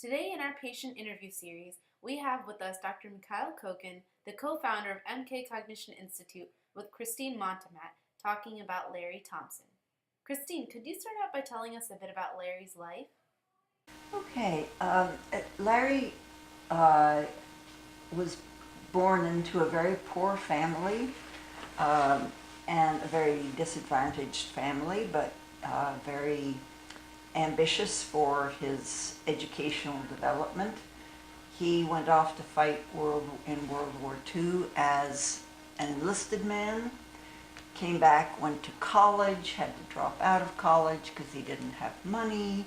Today in our patient interview series, we have with us Dr. Mikhail Kogan, the co-founder of MK Cognition Institute, with Kristine Montamat, talking about Larry Thompson. Kristine, could you start out by telling us a bit about Larry's life? Okay, Larry was born into a very poor family and a very disadvantaged family, but very ambitious for his educational development. He went off to fight in World War II as an enlisted man, came back, went to college, had to drop out of college because he didn't have money,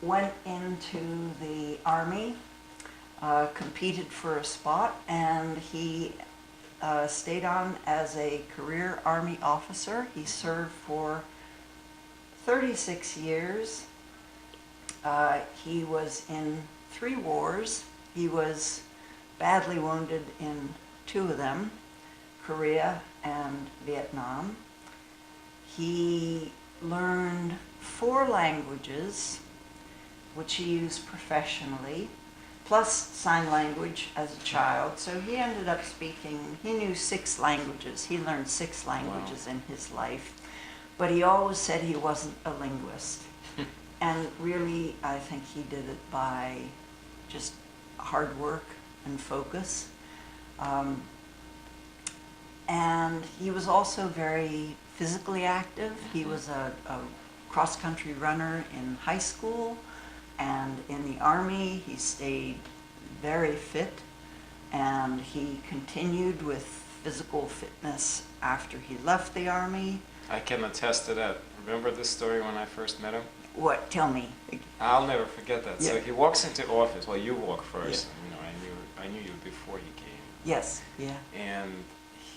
went into the Army, competed for a spot, and he stayed on as a career Army officer. He served for 36 years. He was in 3 wars. He was badly wounded in 2 of them, Korea and Vietnam. He learned 4 languages, which he used professionally, plus sign language as a child. So he ended up speaking, he knew 6 languages. He learned 6 languages in his life. But he always said he wasn't a linguist. And really, I think he did it by just hard work and focus. And he was also very physically active. He was a cross-country runner in high school, and in the Army he stayed very fit, and he continued with physical fitness after he left the Army. I can attest to that. Remember this story when I first met him? What? Tell me. I'll never forget that. Yeah. So he walks into office. Well, you walk first. Yeah. I knew you before he came. Yes. Yeah. And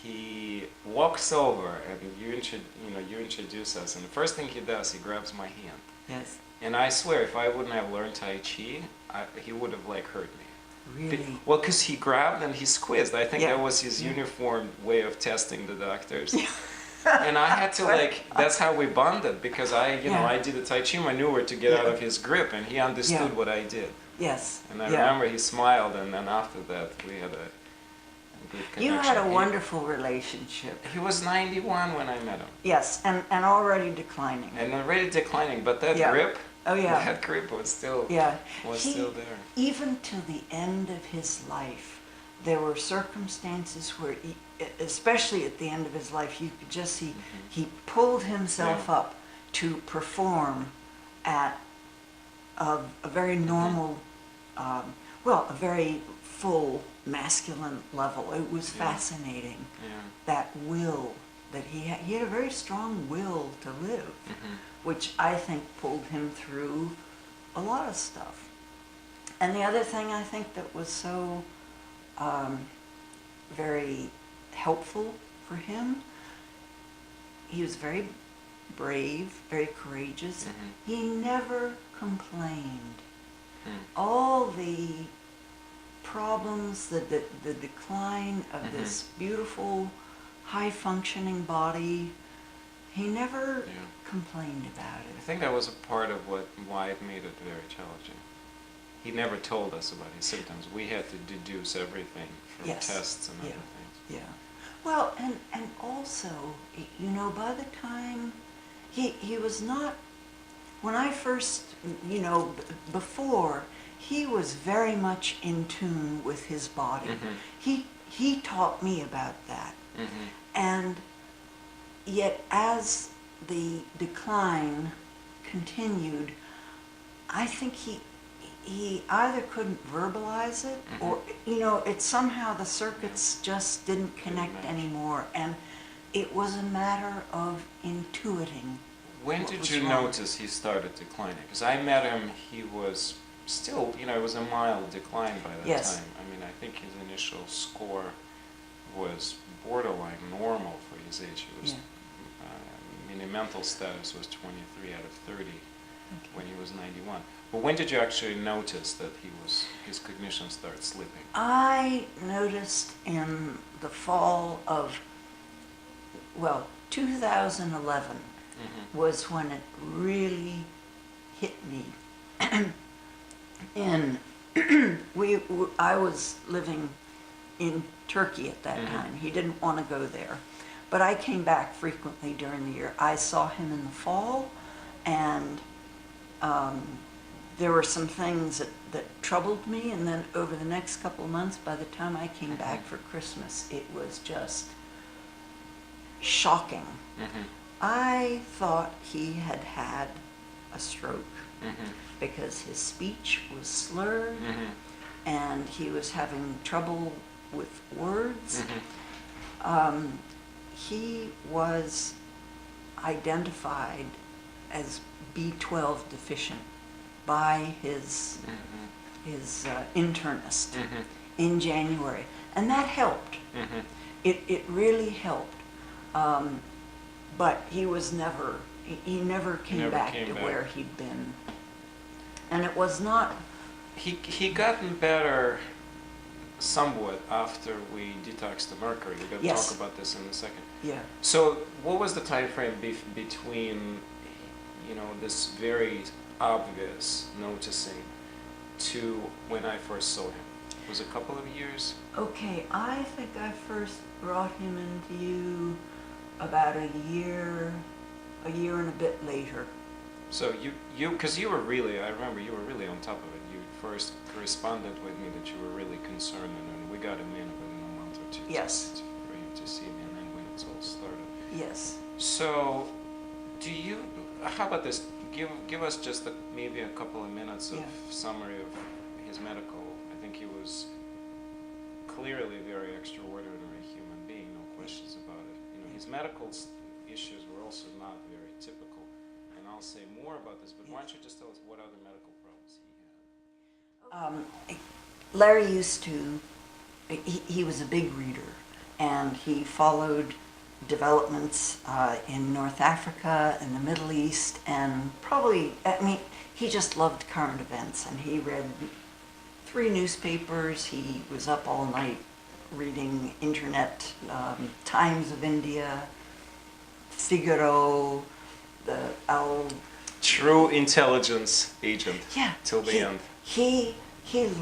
he walks over, and you introduce us. And the first thing he does, he grabs my hand. Yes. And I swear, if I wouldn't have learned Tai Chi, he would have hurt me. Really? Well, because he grabbed and he squeezed. I think Yeah. that was his uniform way of testing the doctors. Yeah. And I had to that's how we bonded, because I did the Tai Chi maneuver to get out of his grip, and he understood what I did. Yes. And I remember he smiled, and then after that we had a good connection. You had a wonderful relationship. He was 91 when I met him. Yes, and already declining. And already declining, but that grip, that grip was still still there. Even to the end of his life, there were circumstances where, especially at the end of his life, you could just see he pulled himself up to perform at a very normal, a very full masculine level. It was fascinating, that will that he had. He had a very strong will to live, which I think pulled him through a lot of stuff. And the other thing I think that was so very helpful for him, he was very brave, very courageous. He never complained. All the problems, the decline of this beautiful, high-functioning body, he never complained about it. I think that was a part of why it made it very challenging. He never told us about his symptoms. We had to deduce everything from tests and other things. Yeah. Well, and also, by the time he was not, when I first, before, he was very much in tune with his body. He taught me about that. And yet as the decline continued, I think he either couldn't verbalize it, or, it's somehow the circuits just didn't connect anymore, and it was a matter of intuiting. When did you notice he started declining? Because I met him, he was still, it was a mild decline by that time. I mean, I think his initial score was borderline normal for his age. He was, his mental status was 23 out of 30 when he was 91. But when did you actually notice that his cognition started slipping? I noticed in the fall of, 2011 was when it really hit me. in I was living in Turkey at that time. He didn't want to go there, but I came back frequently during the year. I saw him in the fall, and there were some things that troubled me, and then over the next couple of months, by the time I came back for Christmas, it was just shocking. I thought he had had a stroke because his speech was slurred and he was having trouble with words. He was identified as B12 deficient by his internist in January, and that helped. It really helped. But he was never came back to where he'd been. And it was not... He gotten better somewhat after we detoxed the mercury. We're going to talk about this in a second. Yeah. So what was the time frame between, this very obvious noticing to when I first saw him? Was it a couple of years? Okay, I think I first brought him into you about a year and a bit later. So because you were really, I remember you were really on top of it. You first corresponded with me that you were really concerned, and we got him in within a month or two. Yes. For him to see me, and then when it's all started. Yes. So, how about this? Give us just maybe a couple of minutes of summary of his medical. I think he was clearly a very extraordinary human being, no questions about it. His medical issues were also not very typical, and I'll say more about this, but why don't you just tell us what other medical problems he had? Larry used to, he was a big reader, and he followed developments in North Africa and the Middle East, and he just loved current events, and he read 3 newspapers. He was up all night reading internet, Times of India, Figaro, True intelligence agent. Yeah, till the end. He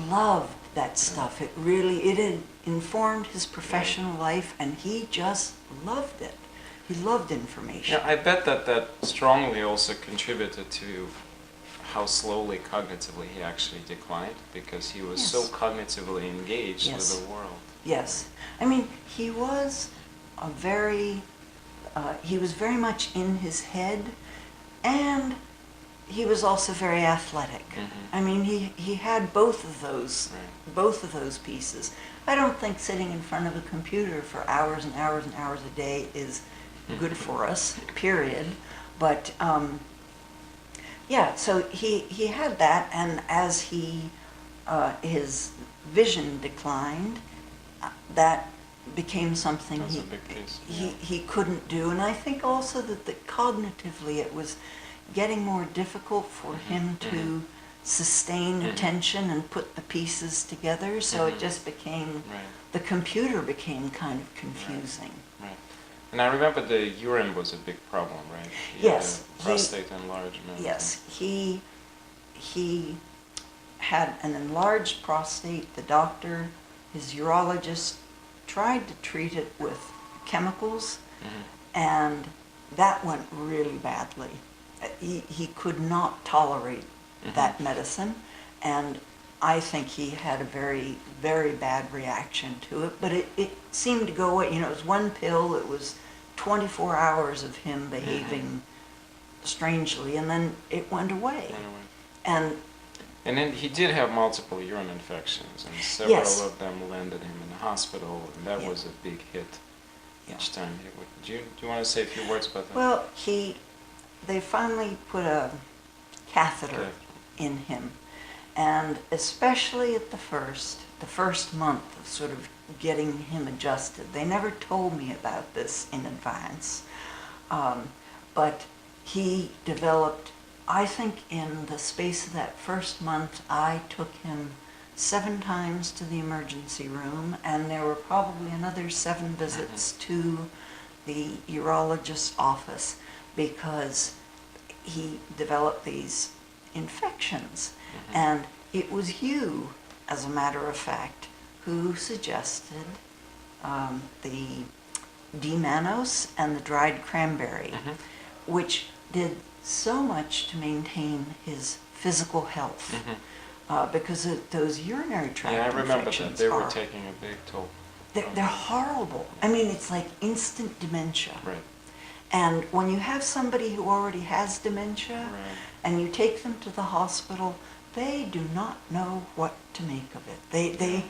loved that stuff. It had informed his professional life, and he just loved it. He loved information. Yeah, I bet that strongly also contributed to how slowly cognitively he actually declined, because he was so cognitively engaged with the world. Yes. He was he was very much in his head, and he was also very athletic. He had both of those pieces. I don't think sitting in front of a computer for hours and hours and hours a day is good for us, period. But so he had that, and as his vision declined, that became something he couldn't do. And I think also that cognitively it was getting more difficult for him to sustain attention and put the pieces together, so it just became, the computer became kind of confusing. Right. And I remember the urine was a big problem, right? Yes. Prostate enlargement. Yes, he had an enlarged prostate. The doctor, his urologist, tried to treat it with chemicals, and that went really badly. He could not tolerate that medicine, and I think he had a very, very bad reaction to it, but it seemed to go away. It was one pill, it was 24 hours of him behaving strangely, and then it went away. And then he did have multiple urine infections, and several of them landed him in the hospital, and that was a big hit each time. Do you want to say a few words about that? Well, they finally put a catheter in him, and especially at the first month of sort of getting him adjusted. They never told me about this in advance, but he developed, I think in the space of that first month, I took him 7 times to the emergency room, and there were probably another 7 visits to the urologist's office, because he developed these infections. And it was you, as a matter of fact, who suggested the D-mannose and the dried cranberry, which did so much to maintain his physical health. Because those urinary tract Yeah, I remember infections that. They were taking a big toll. They're horrible. I mean, it's like instant dementia. Right. And when you have somebody who already has dementia, Right. and you take them to the hospital, they do not know what to make of it. They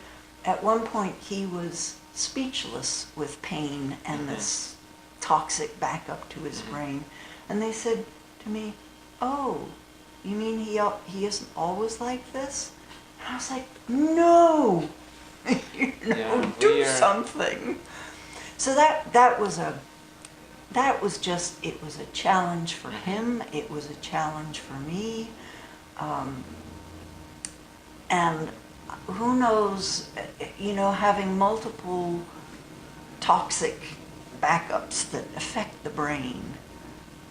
at one point, he was speechless with pain and this toxic backup to his brain. And they said to me, "Oh, you mean he isn't always like this?" And I was like, "No, do something." So that was a challenge for him. It was a challenge for me, and who knows, having multiple toxic backups that affect the brain.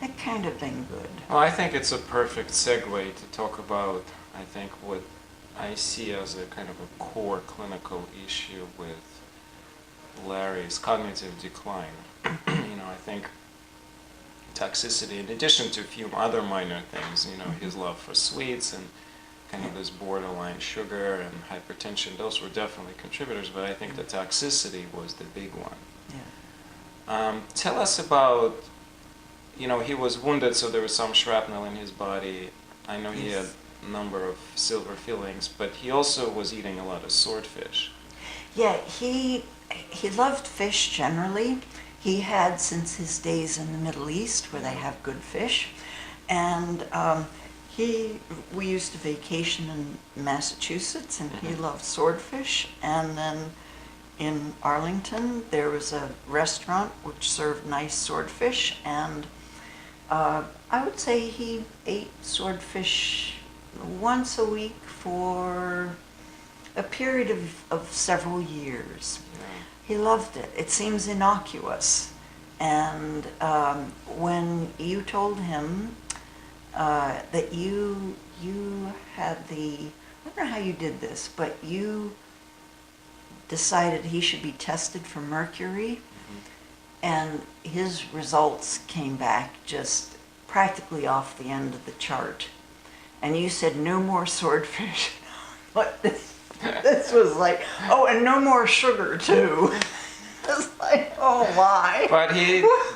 That kind of been good. Well, I think it's a perfect segue to talk about, I think, what I see as a kind of a core clinical issue with Larry's cognitive decline. I think toxicity, in addition to a few other minor things, his love for sweets and kind of this borderline sugar and hypertension, those were definitely contributors, but I think the toxicity was the big one. Yeah. Tell us about, he was wounded, so there was some shrapnel in his body. I know he had a number of silver fillings, but he also was eating a lot of swordfish. Yeah, he loved fish generally. He had since his days in the Middle East, where they have good fish, and we used to vacation in Massachusetts, and he loved swordfish. And then in Arlington, there was a restaurant which served nice swordfish, and I would say he ate swordfish once a week for a period of several years. He loved it. It seems innocuous. And when you told him that you had I don't know how you did this, but you decided he should be tested for mercury, and his results came back just practically off the end of the chart. And you said, "No more swordfish." What this was like, oh, and no more sugar too. It's like, oh my.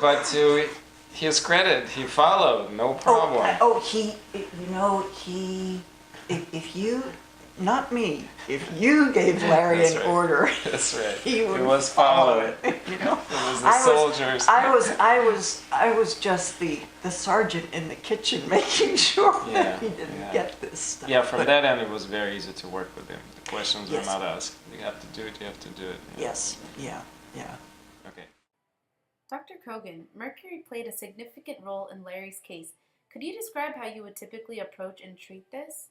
But to his credit, he followed, no problem. If you, not me, if you gave Larry an order, that's right. he was followed. It, It was the soldiers. I was just the sergeant in the kitchen, making sure that he didn't get this stuff. Yeah, from that end, it was very easy to work with him. The questions were not asked. You have to do it. You have to do it. Yes. Yeah. Okay. Dr. Kogan, mercury played a significant role in Larry's case. Could you describe how you would typically approach and treat this?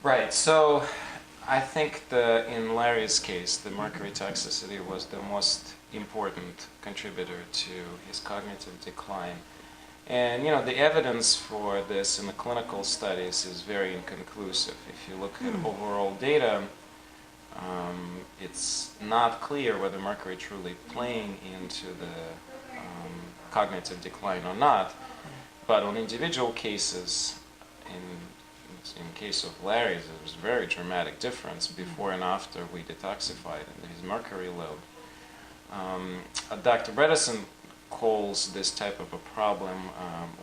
Right. So, I think in Larry's case, the mercury toxicity was the most important contributor to his cognitive decline. And the evidence for this in the clinical studies is very inconclusive. If you look at overall data, it's not clear whether mercury truly playing into the cognitive decline or not. But on individual cases, in case of Larry's, there was a very dramatic difference before and after we detoxified his mercury load. Dr. Bredesen calls this type of a problem,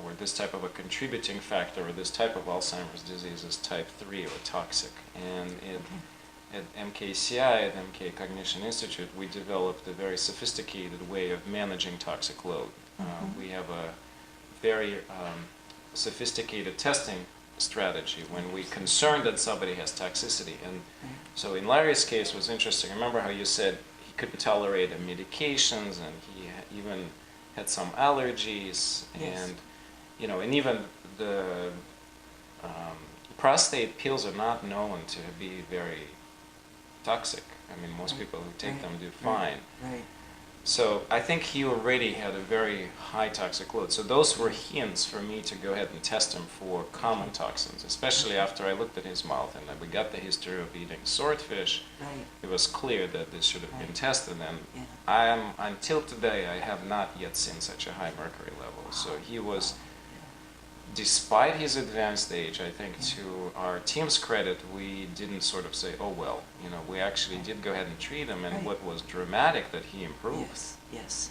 or this type of a contributing factor, or this type of Alzheimer's disease as type 3 or toxic. And at MKCI, at MK Cognition Institute, we developed a very sophisticated way of managing toxic load. We have a very sophisticated testing strategy when we're concerned that somebody has toxicity. And so in Larry's case, it was interesting. Remember how you said he couldn't tolerate the medications, and he even had some allergies, and and even the prostate pills are not known to be very toxic. I mean, most people who take them do fine. Right. So I think he already had a very high toxic load. So those were hints for me to go ahead and test him for common toxins, especially after I looked at his mouth and we got the history of eating swordfish. Right. It was clear that this should have been tested, and Yeah. until today, I have not yet seen such a high mercury level. So he was, despite his advanced age, I think to our team's credit, we didn't sort of say, oh well, we actually did go ahead and treat him, and what was dramatic that he improved. Yes.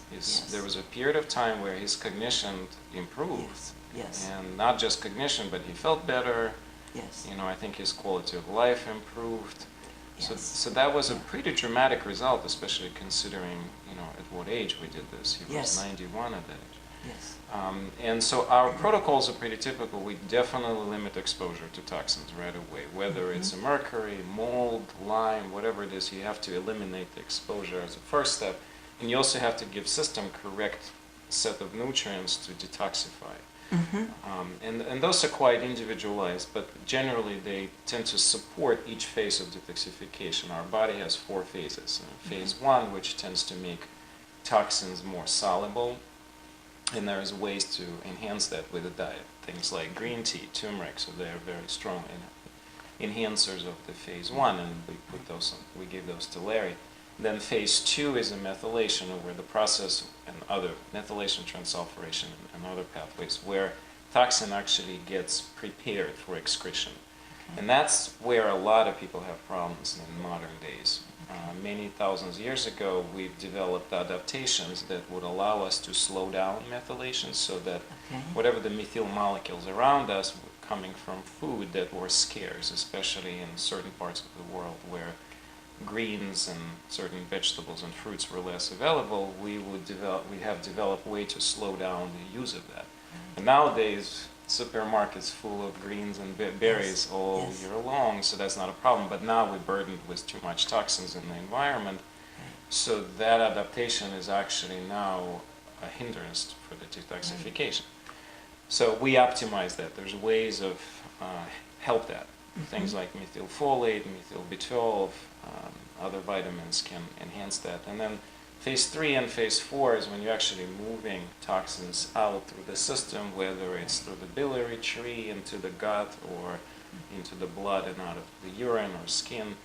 There was a period of time where his cognition improved. Yes. And not just cognition, but he felt better. Yes. I think his quality of life improved. Yes. So that was a pretty dramatic result, especially considering, at what age we did this. He was 91 at that age. Yes. And so our protocols are pretty typical. We definitely limit exposure to toxins right away. Whether it's a mercury, mold, Lyme, whatever it is, you have to eliminate the exposure as a first step. And you also have to give system correct set of nutrients to detoxify. And those are quite individualized, but generally they tend to support each phase of detoxification. Our body has 4 phases. Phase 1, which tends to make toxins more soluble, and there's ways to enhance that with a diet. Things like green tea, turmeric, so they're very strong enhancers of the phase 1, and we gave those to Larry. Then phase 2 is a methylation, where the process and other methylation, transsulfuration, and other pathways where toxin actually gets prepared for excretion. And that's where a lot of people have problems in modern days. Many thousands of years ago, we've developed adaptations that would allow us to slow down methylation so that whatever the methyl molecules around us coming from food that were scarce, especially in certain parts of the world where greens and certain vegetables and fruits were less available, we have developed a way to slow down the use of that. And nowadays, supermarkets full of greens and berries all year long, so that's not a problem. But now we're burdened with too much toxins in the environment, so that adaptation is actually now a hindrance for the detoxification. So we optimize that. There's ways of help that. Things like methylfolate, methyl B12, other vitamins can enhance that. And then phase 3 and phase 4 is when you're actually moving toxins out through the system, whether it's through the biliary tree into the gut or into the blood and out of the urine or skin.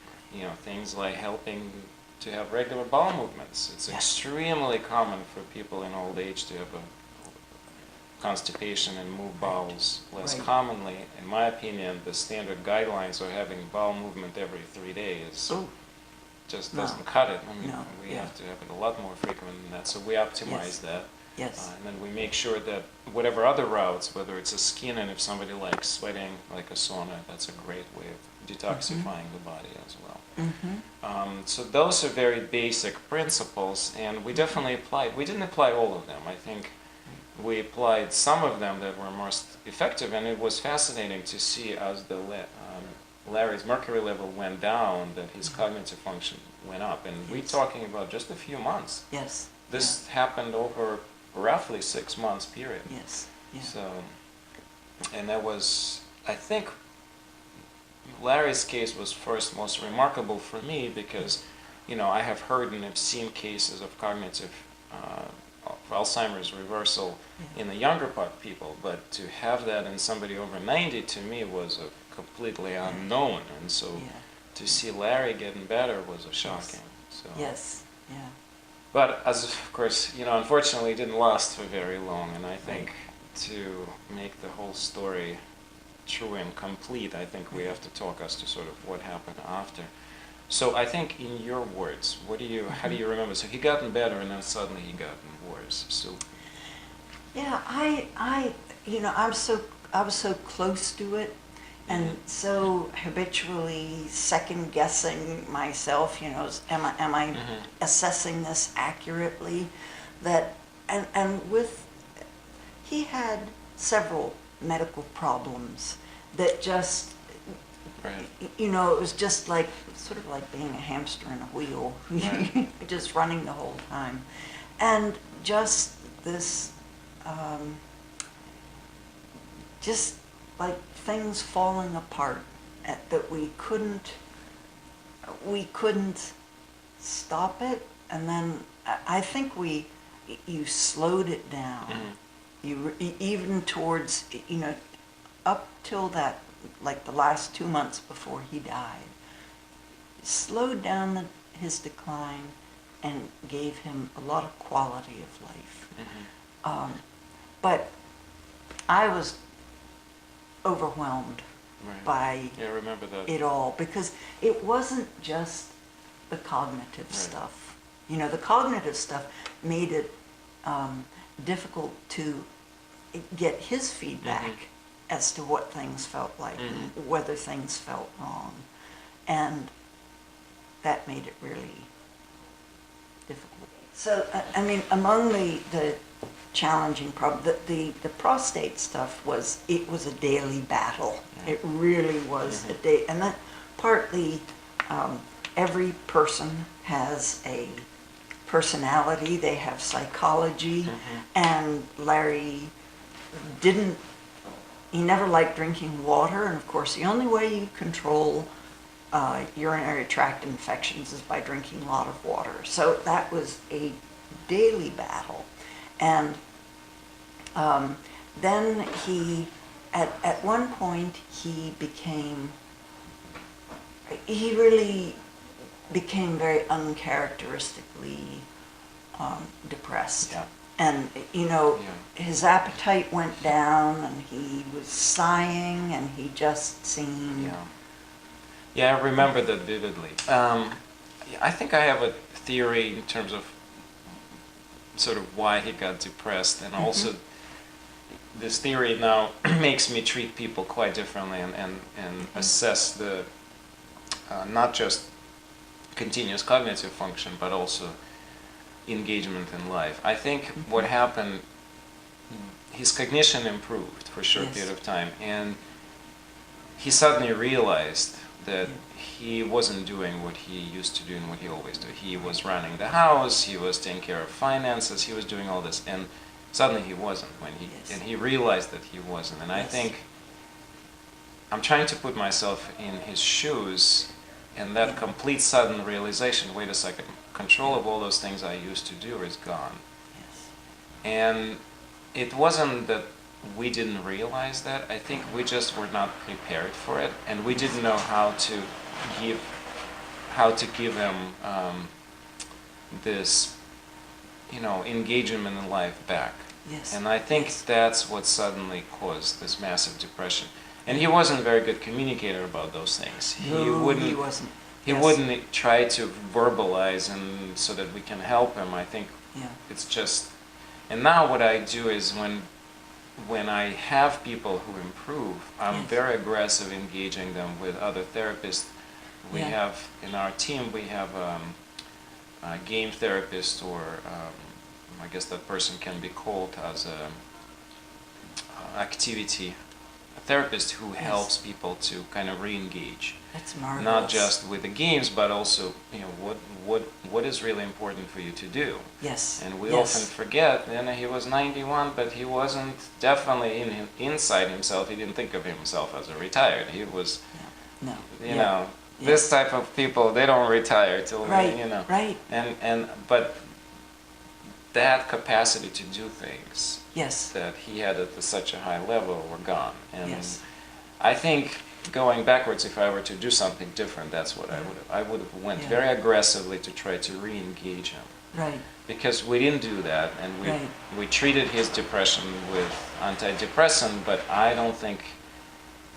Things like helping to have regular bowel movements. It's extremely common for people in old age to have a constipation and move bowels less commonly. In my opinion, the standard guidelines are having bowel movement every 3 days. Just doesn't cut it. We have to have it a lot more frequent than that. So we optimize that. Yes. And then we make sure that whatever other routes, whether it's a skin, and if somebody likes sweating, like a sauna, that's a great way of detoxifying the body as well. So those are very basic principles, and we definitely applied. We didn't apply all of them. I think we applied some of them that were most effective, and it was fascinating to see as the Larry's mercury level went down, that his cognitive function went up. And we're talking about just a few months. Yes. This happened over roughly 6 months period. Yes. So, and that was, I think, Larry's case was first most remarkable for me because, I have heard and have seen cases of cognitive of Alzheimer's reversal in the younger part of people, but to have that in somebody over 90 to me was completely unknown, and so to see Larry getting better was shocking. So. Yes. Yeah. But as of course, unfortunately, it didn't last for very long, and I think to make the whole story true and complete, I think we have to talk as to sort of what happened after. So I think, in your words, how do you remember? So he gotten better, and then suddenly he gotten worse. So. Yeah, I was so close to it, and so habitually second guessing myself. Am I assessing this accurately? He had several medical problems that just. It was just sort of like being a hamster in a wheel, just running the whole time. And just this, just like things falling apart that we couldn't stop it, and then I think you slowed it down. Even towards, up till that, like the last 2 months before he died, slowed down his decline and gave him a lot of quality of life. But I was overwhelmed by I remember that. it all, because it wasn't just the cognitive stuff. The cognitive stuff made it difficult to get his feedback as to what things felt like and whether things felt wrong. And that made it really difficult. So, I mean, among the challenging problem, the prostate stuff was a daily battle. It really was a day, and that partly every person has a personality, they have psychology, and Larry he never liked drinking water, and of course the only way you control urinary tract infections is by drinking a lot of water. So that was a daily battle. And then at one point he really became very uncharacteristically depressed. And, his appetite went down, and he was sighing, and he just seemed... Yeah, I remember that vividly. I think I have a theory in terms of sort of why he got depressed, and also this theory now makes me treat people quite differently and assess the not just continuous cognitive function, but also engagement in life. I think what happened, his cognition improved for a short period of time, and he suddenly realized that he wasn't doing what he used to do and what he always did. He was running the house, he was taking care of finances, he was doing all this, and suddenly he wasn't. And he realized that he wasn't. And I think I'm trying to put myself in his shoes, and that complete sudden realization, wait a second, control of all those things I used to do is gone. And it wasn't that we didn't realize that. I think we just were not prepared for it, and we didn't know how to give him this, engagement in life back. And I think that's what suddenly caused this massive depression. And he wasn't a very good communicator about those things. He wasn't. He wouldn't try to verbalize and so that we can help him. I think it's just. And now what I do is when I have people who improve, I'm very aggressive engaging them with other therapists. We have in our team we have a game therapist, or I guess that person can be called as a activity therapist who helps people to kind of re-engage. That's marvelous. Not just with the games, but also what is really important for you to do. And we often forget. He was 91, but he wasn't definitely inside himself. He didn't think of himself as a retired. He was, this type of people, they don't retire till but that capacity to do things that he had at such a high level were gone. And I think going backwards, if I were to do something different, that's what I would have went very aggressively to try to re-engage him. Because we didn't do that, and we treated his depression with antidepressant, but I don't think,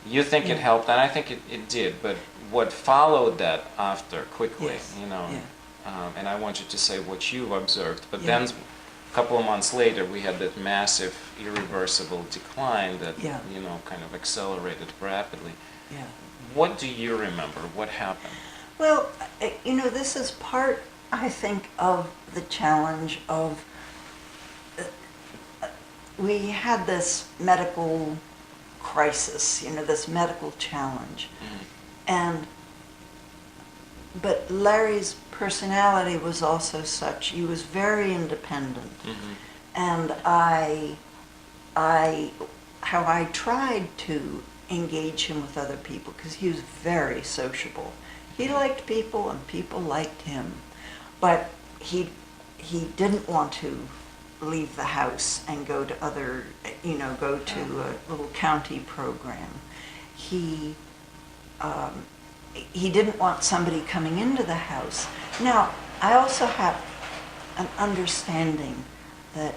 you think it helped, and I think it did, but what followed that after quickly, and I want you to say what you observed, but then a couple of months later we had that massive irreversible decline that kind of accelerated rapidly. What do you remember? What happened? Well, this is part, I think, of the challenge of we had this medical crisis, this medical challenge. But Larry's personality was also such, he was very independent. And how I tried to engage him with other people, because he was very sociable. He liked people and people liked him, but he he didn't want to leave the house and go to other, go to a little county program. He didn't want somebody coming into the house. Now, I also have an understanding that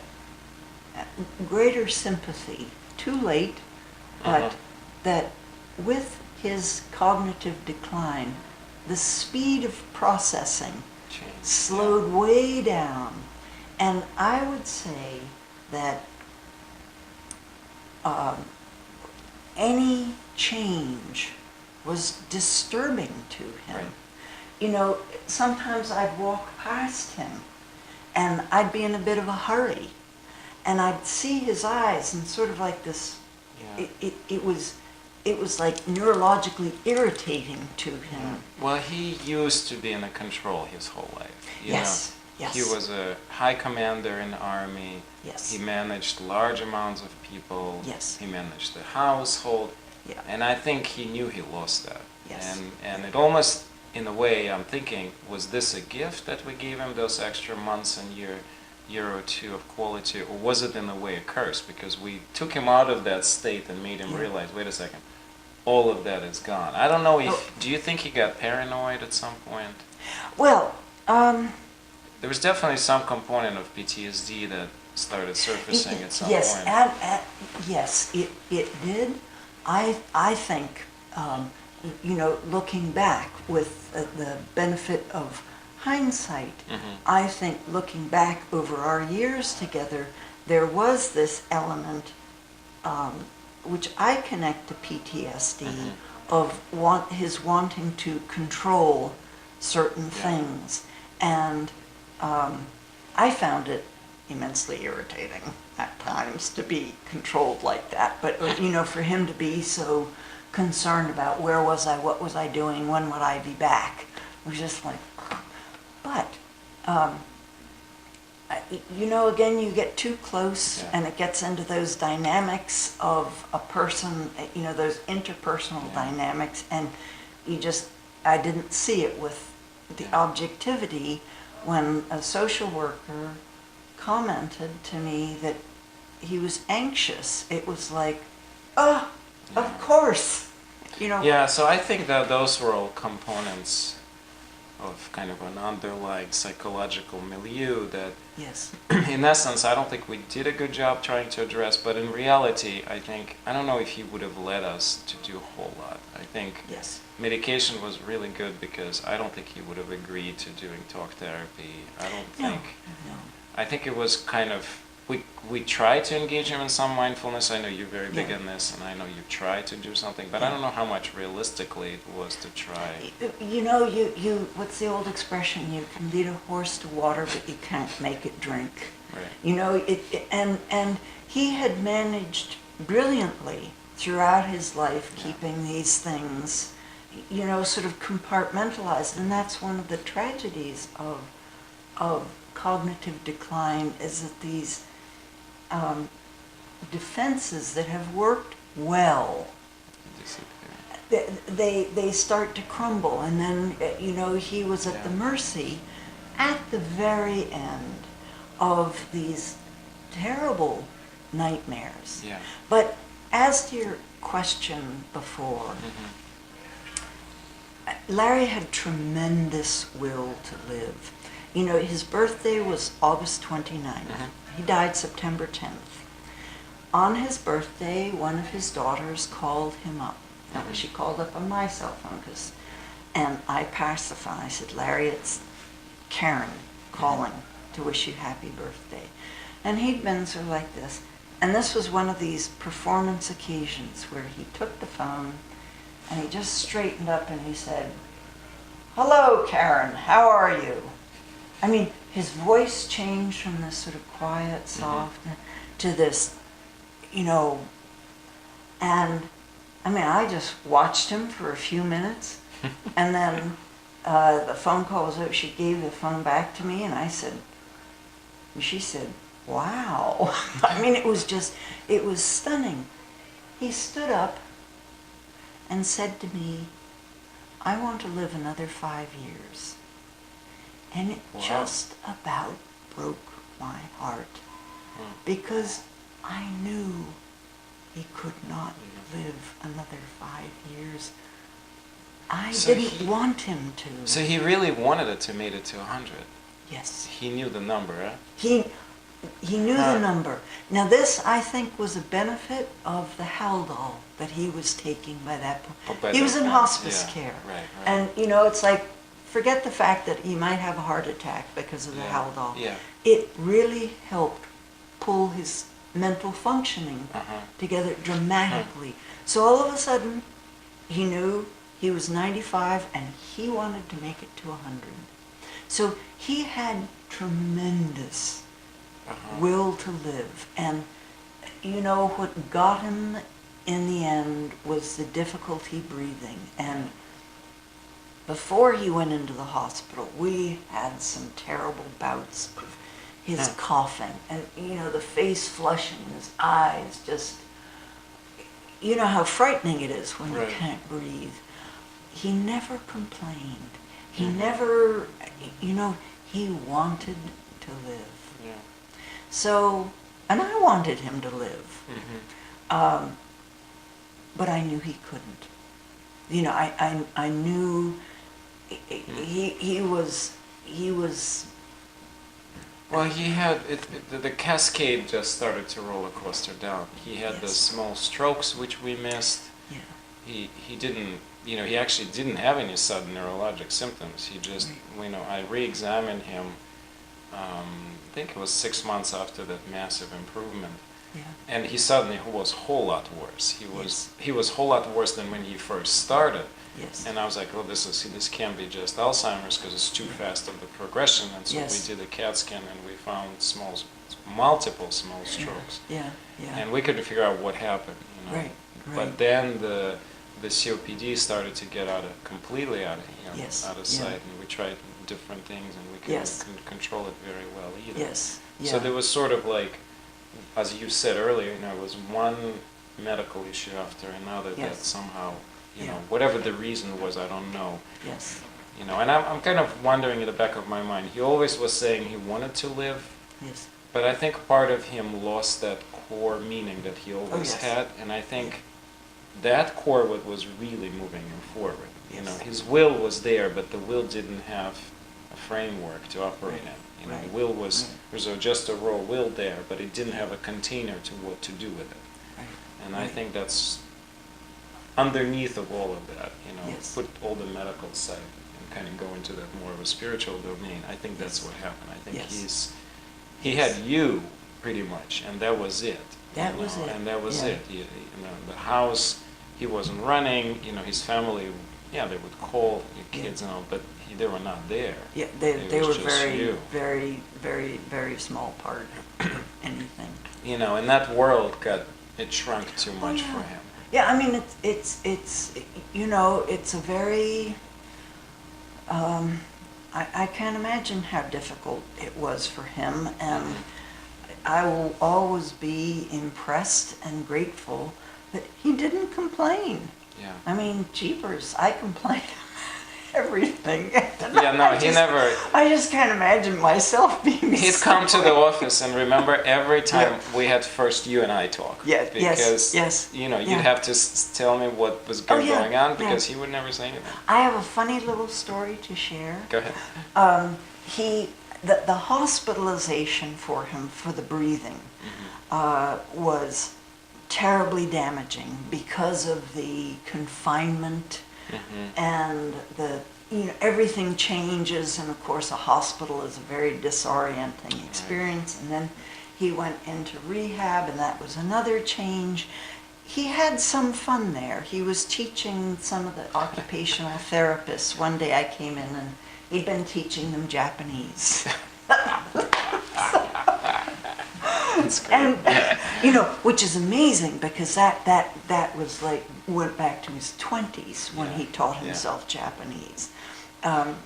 greater sympathy, too late, but that with his cognitive decline, the speed of processing slowed way down. And I would say that any change was disturbing to him. Right. Sometimes I'd walk past him and I'd be in a bit of a hurry and I'd see his eyes and sort of like this, it was like neurologically irritating to him. Well, he used to be in control his whole life. Yes. He was a high commander in the army. Yes. He managed large amounts of people. Yes. He managed the household. Yeah. And I think he knew he lost that. Yes. And it almost, in a way, I'm thinking, was this a gift that we gave him, those extra months and year or two of quality, or was it in a way a curse? Because we took him out of that state and made him realize, wait a second, all of that is gone. I don't know if, do you think he got paranoid at some point? Well, there was definitely some component of PTSD that started surfacing at some yes, point. yes, it did. I think, looking back with the benefit of hindsight, I think looking back over our years together, there was this element, which I connect to PTSD, of his wanting to control certain things. And I found it immensely irritating at times to be controlled like that. But, for him to be so concerned about where was I, what was I doing, when would I be back, it was just like, but, again, you get too close and it gets into those dynamics of a person, those interpersonal dynamics, and I didn't see it with the objectivity when a social worker commented to me that he was anxious. It was like, of course, Yeah, so I think that those were all components of kind of an underlying psychological milieu that, yes, in essence, I don't think we did a good job trying to address, but in reality, I don't know if he would have led us to do a whole lot. I think yes, medication was really good because I don't think he would have agreed to doing talk therapy. I don't think. No. I think it was kind of, we tried to engage him in some mindfulness. I know you're very big in this, and I know you tried to do something, but I don't know how much realistically it was to try. What's the old expression? You can lead a horse to water, but you can't make it drink. Right. And he had managed brilliantly throughout his life, keeping these things, sort of compartmentalized, and that's one of the tragedies of cognitive decline, is that these defenses that have worked well, they start to crumble, and then he was at the mercy at the very end of these terrible nightmares. Yeah. But as to your question before, Larry had tremendous will to live. His birthday was August 29th. He died September 10th. On his birthday, one of his daughters called him up. She called up on my cell phone, and I pacified. I said, Larry, it's Karen calling to wish you happy birthday. And he'd been sort of like this. And this was one of these performance occasions where he took the phone and he just straightened up and he said, hello, Karen, how are you? I mean, his voice changed from this sort of quiet, soft, to this, and I mean, I just watched him for a few minutes, and then the phone call was over. She gave the phone back to me, and she said, wow. I mean, it was stunning. He stood up and said to me, I want to live another 5 years. And it just about broke my heart Mm. because I knew he could not live another 5 years. I So didn't want him to. So he really wanted it to make it to 100. Yes. He knew the number, huh? He knew the number. Now this, I think, was a benefit of the Haldol that he was taking by that point. He was in hospice care. Right. And, it's like, forget the fact that he might have a heart attack because of the Haldol. Yeah. It really helped pull his mental functioning together dramatically. So all of a sudden, he knew he was 95 and he wanted to make it to 100. So he had tremendous will to live. And what got him in the end was the difficulty breathing. And before he went into the hospital, we had some terrible bouts of his coughing and, the face flushing, his eyes just, how frightening it is when you can't breathe. He never complained. He never, he wanted to live. Yeah. So, and I wanted him to live. But I knew he couldn't. I knew he was. Well, he had the cascade just started to roller coaster down. He had the small strokes which we missed. Yeah. He didn't, he actually didn't have any sudden neurologic symptoms. He just, I re-examined him. I think it was 6 months after that massive improvement. Yeah. And he suddenly was a whole lot worse. He was a whole lot worse than when he first started. Yes. And I was like, oh, this can't be just Alzheimer's because it's too fast of the progression. And so we did a CAT scan and we found multiple small strokes. Yeah. And we couldn't figure out what happened. Right. But then the COPD started to get completely out of sight, and we tried different things, and we couldn't control it very well either. Yes. Yeah. So there was sort of like, as you said earlier, it was one medical issue after another that somehow, whatever the reason was, I don't know. Yes. And I'm kind of wondering in the back of my mind, he always was saying he wanted to live. Yes. But I think part of him lost that core meaning that he always had, and I think that core was really moving him forward. His will was there, but the will didn't have a framework to operate in. The will was just a raw will there, but it didn't have a container to what to do with it. And I think that's underneath of all of that. Put all the medical side and kind of go into that more of a spiritual domain. I think that's what happened. I think he had you pretty much, and that was it. That was it. And that was it. The house, he wasn't running. His family, they would call your kids and all, but they were not there. Yeah, they were very, you. very, very, very small part of anything. And that world it shrunk too much for him. Yeah, I mean, it's a very, I can't imagine how difficult it was for him, and I will always be impressed and grateful that he didn't complain. Yeah. I mean, jeepers, I complain everything. He never. I just can't imagine myself being. He'd come to the office and remember every time we had first you and I talk. Yeah. Because you'd have to tell me what was going on because he would never say anything. I have a funny little story to share. Go ahead. The hospitalization for him for the breathing was terribly damaging because of the confinement and everything changes, and of course a hospital is a very disorienting experience. And then he went into rehab, and that was another change. He had some fun there. He was teaching some of the occupational therapists. One day I came in and he'd been teaching them Japanese. And which is amazing because that was like went back to his 20s when he taught himself Japanese. Then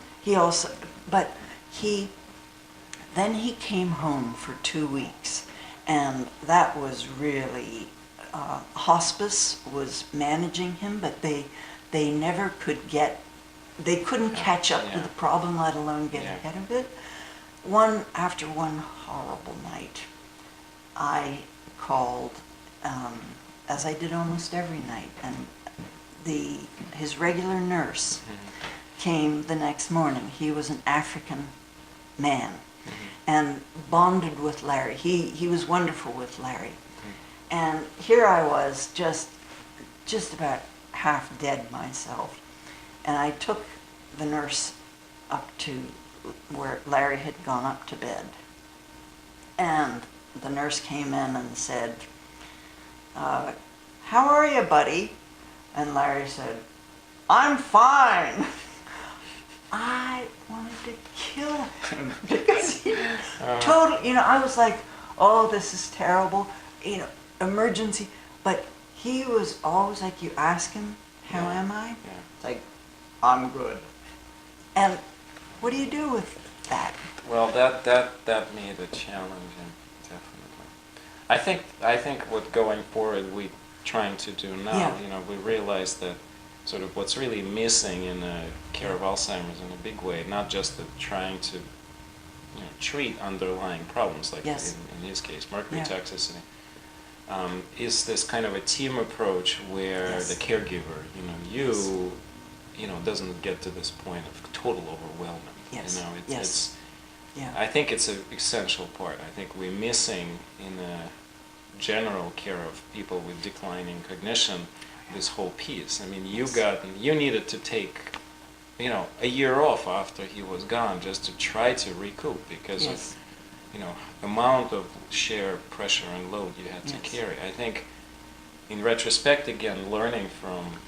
he came home for 2 weeks, and that was really hospice was managing him, but they never could they couldn't catch up to the problem, let alone get ahead of it. after one horrible night, I called, as I did almost every night, and his regular nurse came the next morning. He was an African man and bonded with Larry. He was wonderful with Larry. And here I was, just about half dead myself. And I took the nurse up to where Larry had gone up to bed. And the nurse came in and said, "How are you, buddy?" And Larry said, "I'm fine." I wanted to kill him because he totally, I was like, "Oh, this is terrible, emergency." But he was always like, you ask him, "How am I?" It's like, "I'm good." And what do you do with that? Well, that made it challenging, definitely. I think what going forward we trying to do now, we realize that sort of what's really missing in care of Alzheimer's in a big way, not just the trying to treat underlying problems like in his case, mercury toxicity, is this kind of a team approach where the caregiver, doesn't get to this point of total overwhelming. I think it's an essential part. I think we're missing in the general care of people with declining cognition this whole piece. I mean, you needed to take, a year off after he was gone just to try to recoup because of, amount of sheer pressure and load you had to carry. I think, in retrospect, again, learning from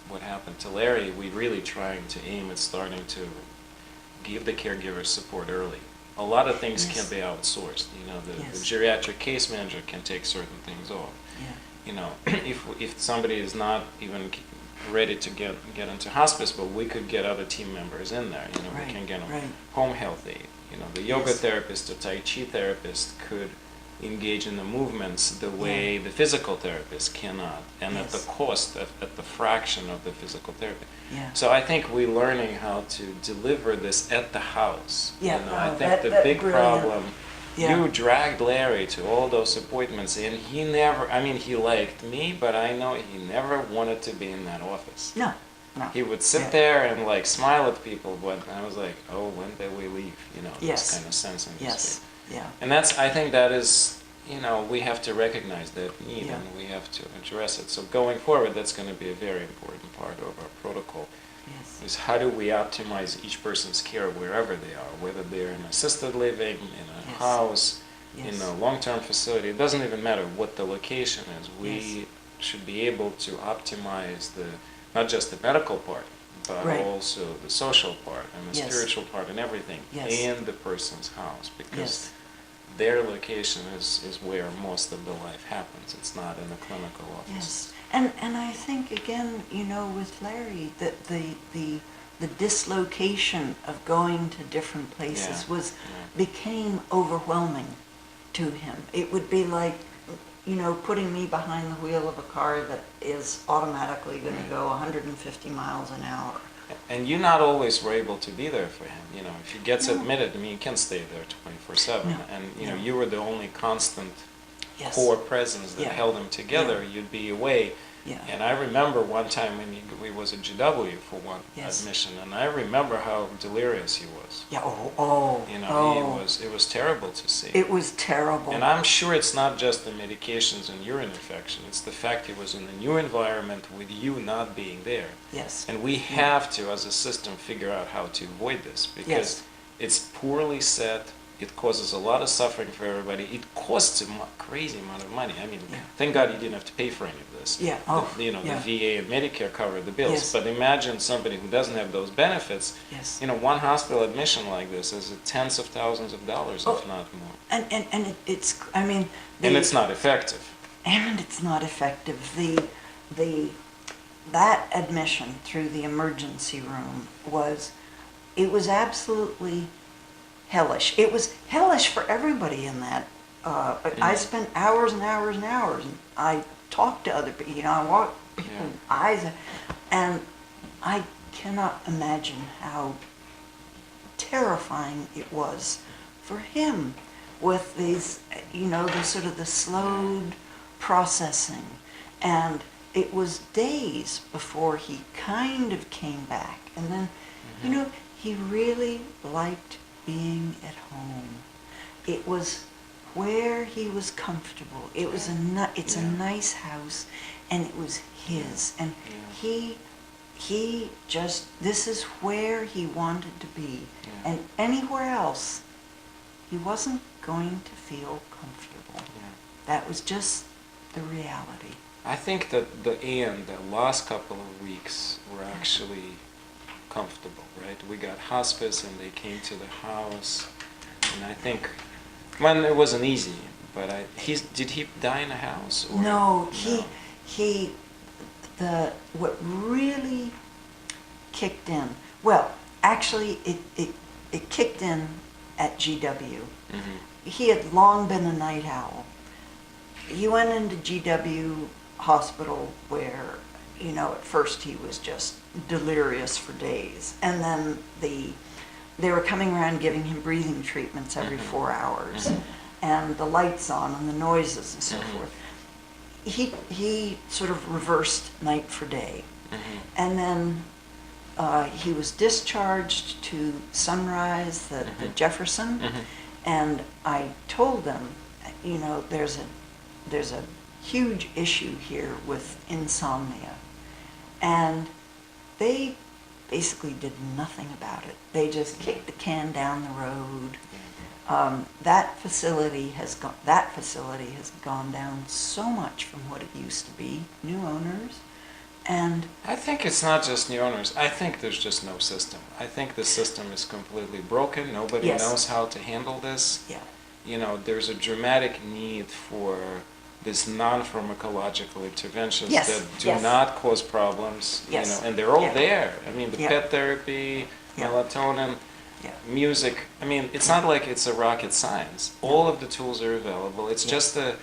what happened to Larry, we're really trying to aim at starting to give the caregiver support early. A lot of things can be outsourced. The geriatric case manager can take certain things off. If somebody is not even ready to get into hospice, but we could get other team members in there. We can get them home health aid. The yoga therapist, the Tai Chi therapist could engage in the movements the way the physical therapist cannot, and at the cost, at the fraction of the physical therapy. So I think we're learning how to deliver this at the house. I think the big problem, you dragged Larry to all those appointments, and he never, he liked me, but I know he never wanted to be in that office. No. He would sit there and smile at people, but I was like, oh, when did we leave? This kind of sense in his face. And I think that is, we have to recognize that need and we have to address it. So going forward, that's going to be a very important part of our protocol. Is how do we optimize each person's care wherever they are, whether they're in assisted living, in a house, in a long-term facility. It doesn't even matter what the location is. We should be able to optimize not just the medical part, but also the social part and the spiritual part and everything in the person's house, because their location is where most of the life happens. It's not in the clinical office. And I think, again, with Larry, that the dislocation of going to different places became overwhelming to him. It would be like, putting me behind the wheel of a car that is automatically going to go 150 miles an hour. And you not always were able to be there for him. If he gets admitted, you can't stay there 24/7. And you were the only constant core presence that held him together. You'd be away. And I remember one time when we was at GW for one admission, and I remember how delirious he was. It was terrible to see. It was terrible. And I'm sure it's not just the medications and urine infection. It's the fact he was in a new environment with you not being there. And we have to, as a system, figure out how to avoid this, because it's poorly set. It causes a lot of suffering for everybody. It costs a crazy amount of money. Thank God you didn't have to pay for any of this. The VA and Medicare cover the bills. But imagine somebody who doesn't have those benefits. One hospital admission like this is tens of thousands of dollars, if not more. And it's, and it's not effective. And it's not effective. That admission through the emergency room was absolutely hellish. It was hellish for everybody in that. I spent hours and hours and hours, and I talked to other people, I walked people's eyes, and I cannot imagine how terrifying it was for him with these, the sort of the slowed processing. And it was days before he kind of came back. And then, he really liked being at home. It was where he was comfortable. It was it's a nice house, and it was his. And he just, this is where he wanted to be. And anywhere else, he wasn't going to feel comfortable. That was just the reality. I think that the last couple of weeks were actually comfortable, right? We got hospice and they came to the house, and I think, it wasn't easy, but did he die in a house? Or? No, what really kicked in, well, actually it kicked in at GW. Mm-hmm. He had long been a night owl. He went into GW hospital where, at first he was just delirious for days. And then they were coming around giving him breathing treatments every 4 hours. And the lights on and the noises and so forth. He sort of reversed night for day. And then he was discharged to Sunrise, the Jefferson. And I told them, there's a huge issue here with insomnia. And they basically did nothing about it. They just kicked the can down the road. That facility has gone down so much from what it used to be. New owners, and I think it's not just new owners. I think there's just no system. I think the system is completely broken. Nobody knows how to handle this. There's a dramatic need for this non-pharmacological interventions that do not cause problems, and they're all there. I mean, the pet therapy, melatonin, music. I mean, it's not like it's a rocket science. All of the tools are available. It's just the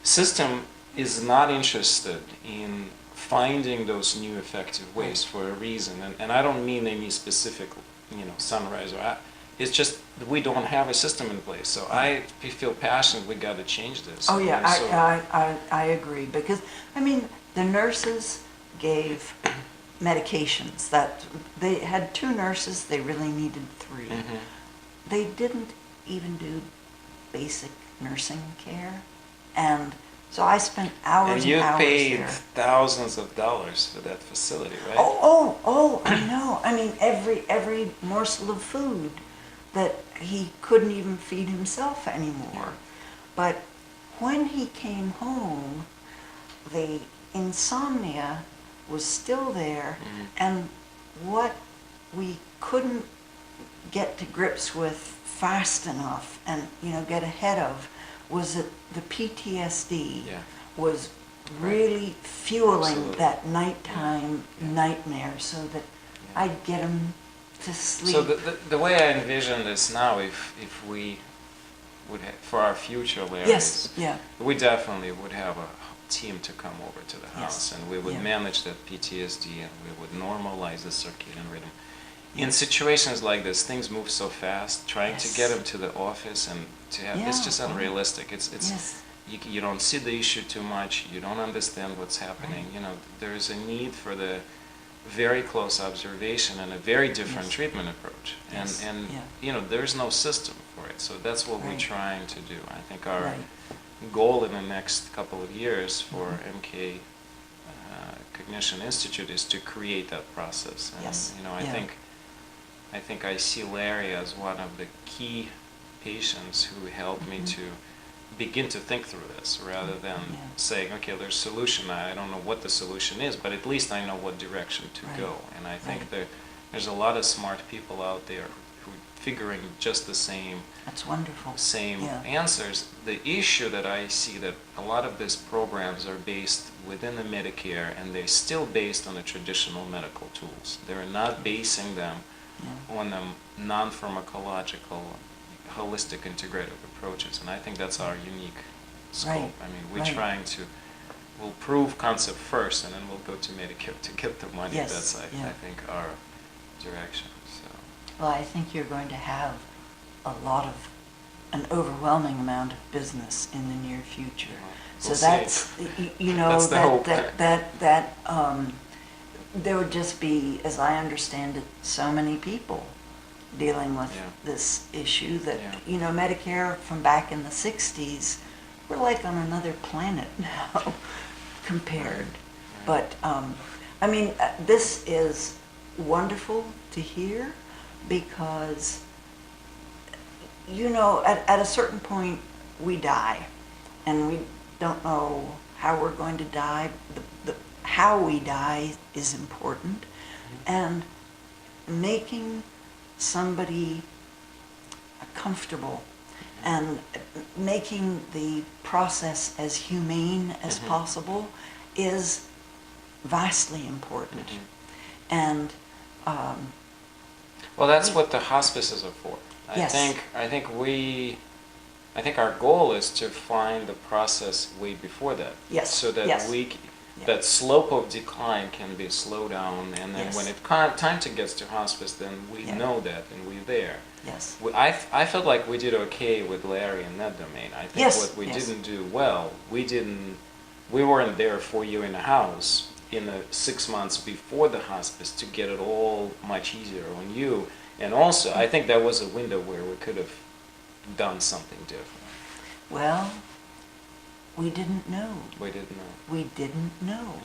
system is not interested in finding those new effective ways for a reason. And I don't mean any specific, Sunrise or it's just we don't have a system in place. So I feel passionate. We got to change this. Oh yeah, I agree, because the nurses gave medications that they had 2 nurses. They really needed 3. They didn't even do basic nursing care, and so I spent hours and hours there. And you paid thousands of dollars for that facility, right? Oh! I know. Every morsel of food that he couldn't even feed himself anymore. But when he came home, the insomnia was still there, and what we couldn't get to grips with fast enough and get ahead of was that the PTSD was really fueling that nighttime nightmare, so that I'd get him to sleep. So the way I envision this now, if we would have, for our future Larrys, we definitely would have a team to come over to the house, and we would manage that PTSD, and we would normalize the circadian rhythm. In situations like this, things move so fast. Trying to get him to the office and to have it's just unrealistic. It's you don't see the issue too much. You don't understand what's happening. There is a need for the very close observation and a very different treatment approach. And there's no system for it. So that's what we're trying to do. I think our goal in the next couple of years for MK Cognition Institute is to create that process. And, I think I see Larry as one of the key patients who helped me to begin to think through this, rather than saying, okay, there's a solution. I don't know what the solution is, but at least I know what direction to go. And I think there's a lot of smart people out there who are figuring just the same. That's wonderful. Same answers. The issue that I see, that a lot of these programs are based within the Medicare, and they're still based on the traditional medical tools. They're not basing them on the non-pharmacological, holistic, integrative approaches, and I think that's our unique scope. We're trying to, we'll prove concept first, and then we'll go to Medicare to get the money. That's I think our direction. So Well, I think you're going to have an overwhelming amount of business in the near future. So We'll that's, you know, That's the hope. there would just be, as I understand it, so many people dealing with this issue that, you know, Medicare from back in the 60s, we're like on another planet now compared. But, I mean, this is wonderful to hear because, you know, at a certain point we die and we don't know how we're going to die. How we die is important, and making somebody comfortable and making the process as humane as possible is vastly important. And well, that's what the hospices are for. I think our goal is to find the process way before that. Yes. So that that slope of decline can be slowed down, and then when it time to gets to hospice, then we know that and we're there. Yes. I felt like we did okay with Larry in that domain. I think what we didn't do well, we weren't there for you in the house in the 6 months before the hospice to get it all much easier on you. And also, I think that was a window where we could have done something different. Well, we didn't know. We didn't know. We didn't know.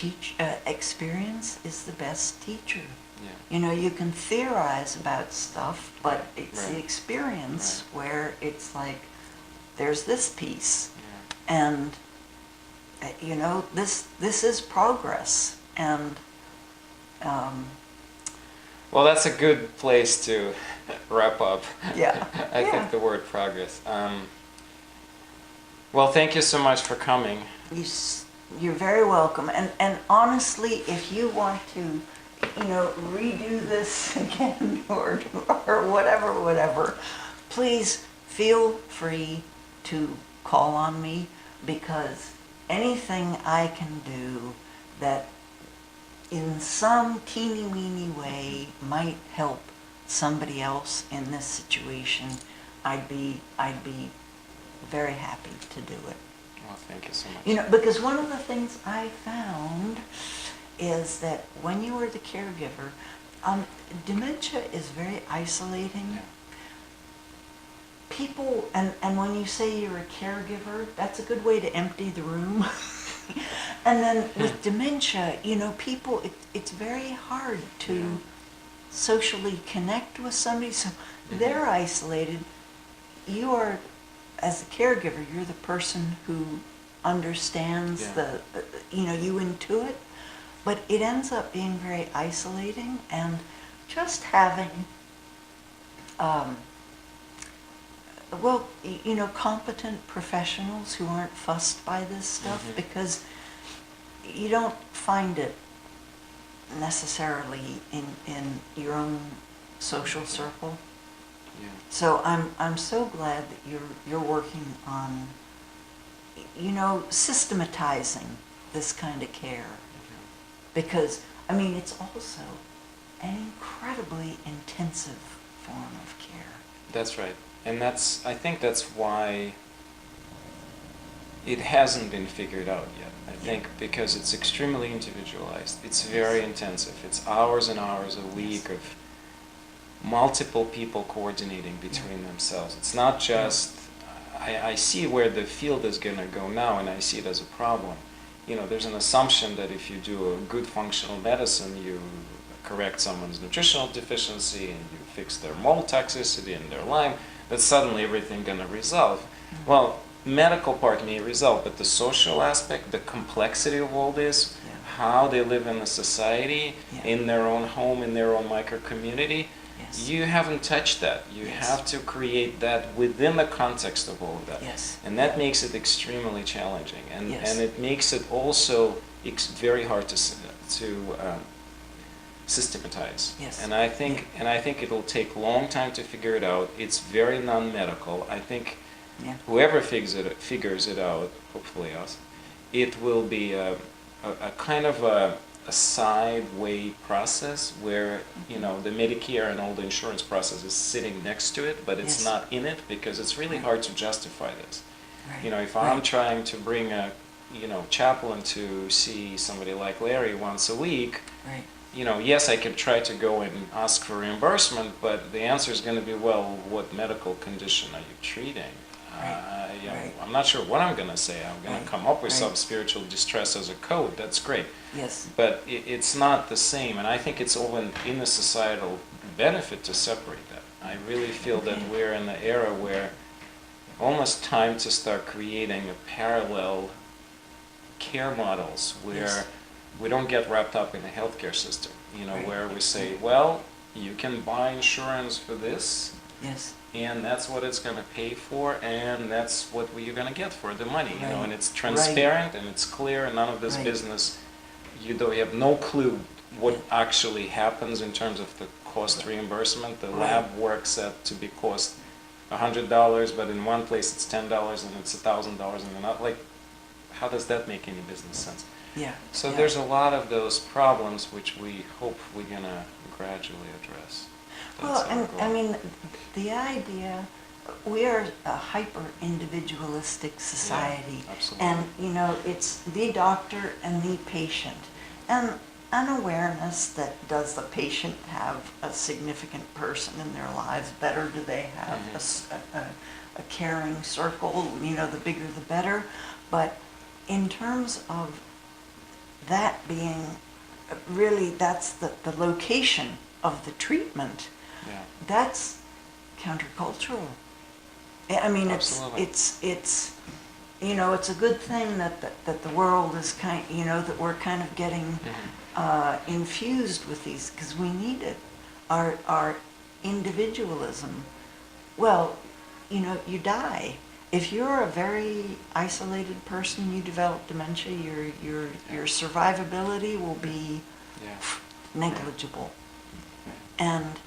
Yeah. Experience is the best teacher. Yeah. You know, you can theorize about stuff, but it's the experience where it's like, there's this piece, and you know, this is progress, and well, that's a good place to wrap up. Yeah. I think the word progress. Well, thank you so much for coming. You're very welcome. And honestly, if you want to, you know, redo this again or whatever, please feel free to call on me, because anything I can do that in some teeny-weeny way might help somebody else in this situation, I'd be very happy to do it. Well, thank you so much. You know, because one of the things I found is that when you are the caregiver, dementia is very isolating. Yeah. People, and when you say you're a caregiver, that's a good way to empty the room. And then with dementia, you know, people, it's very hard to socially connect with somebody, so they're isolated. You are, as a caregiver, you're the person who understands you know, you intuit, but it ends up being very isolating, and just having, well, you know, competent professionals who aren't fussed by this stuff, because you don't find it necessarily in your own social circle. Yeah. So I'm so glad that you're working on, you know, systematizing this kind of care, because I mean it's also an incredibly intensive form of care. That's right. And I think that's why it hasn't been figured out yet. I think because it's extremely individualized. It's very intensive. It's hours and hours a week of multiple people coordinating between themselves. It's not just, I see where the field is going to go now, and I see it as a problem. You know, there's an assumption that if you do a good functional medicine, you correct someone's nutritional deficiency and you fix their mold toxicity and their Lyme, that suddenly everything going to resolve. Well, medical part may resolve, but the social aspect, the complexity of all this, how they live in a society, in their own home, in their own micro community, you haven't touched that. You have to create that within the context of all of that. And that makes it extremely challenging, and it makes it also very hard to systematize. And I think it'll take a long time to figure it out. It's very non-medical. I think whoever figures it out, hopefully us, it will be a kind of a a sideway process where, you know, the Medicare and all the insurance process is sitting next to it, but it's Yes. not in it, because it's really hard to justify this. Right. You know, if I'm Right. trying to bring a, you know, chaplain to see somebody like Larry once a week, Right. you know, yes, I could try to go and ask for reimbursement, but the answer is going to be, well, what medical condition are you treating? Right. You know, Right. I'm not sure what I'm going to say. I'm going Right. to come up with Right. some spiritual distress as a code. That's great. Yes. But it's not the same, and I think it's all in the societal benefit to separate that. I really feel that Okay. we're in the era where almost time to start creating a parallel care models where Yes. we don't get wrapped up in the healthcare system, you know, Right. where we say, well, you can buy insurance for this, Yes. and that's what it's going to pay for, and that's what you're going to get for the money, you know, Right. and it's transparent and it's clear, and none of this Right. business, you have no clue what Yeah. actually happens in terms of the cost reimbursement. The Right. lab works out to be cost $100, but in one place it's $10 and it's $1,000 and another. Like, how does that make any business sense? Yeah. So yeah. there's a lot of those problems which we hope we're gonna gradually address. Well, That's our and goal. I mean, the idea, we are a hyper-individualistic society. Absolutely. And, you know, it's the doctor and the patient. And an awareness that, does the patient have a significant person in their lives? Better, do they have Mhm. a caring circle? You know, the bigger the better. But in terms of that being, really, that's the location of the treatment, Yeah. that's countercultural. I mean, Absolutely. it's you know, it's a good thing that the world is you know, that we're kind of getting infused with these, because we need it. Our individualism. Well, you know, you die. If you're a very isolated person, you develop dementia, your survivability will be Yeah. negligible. And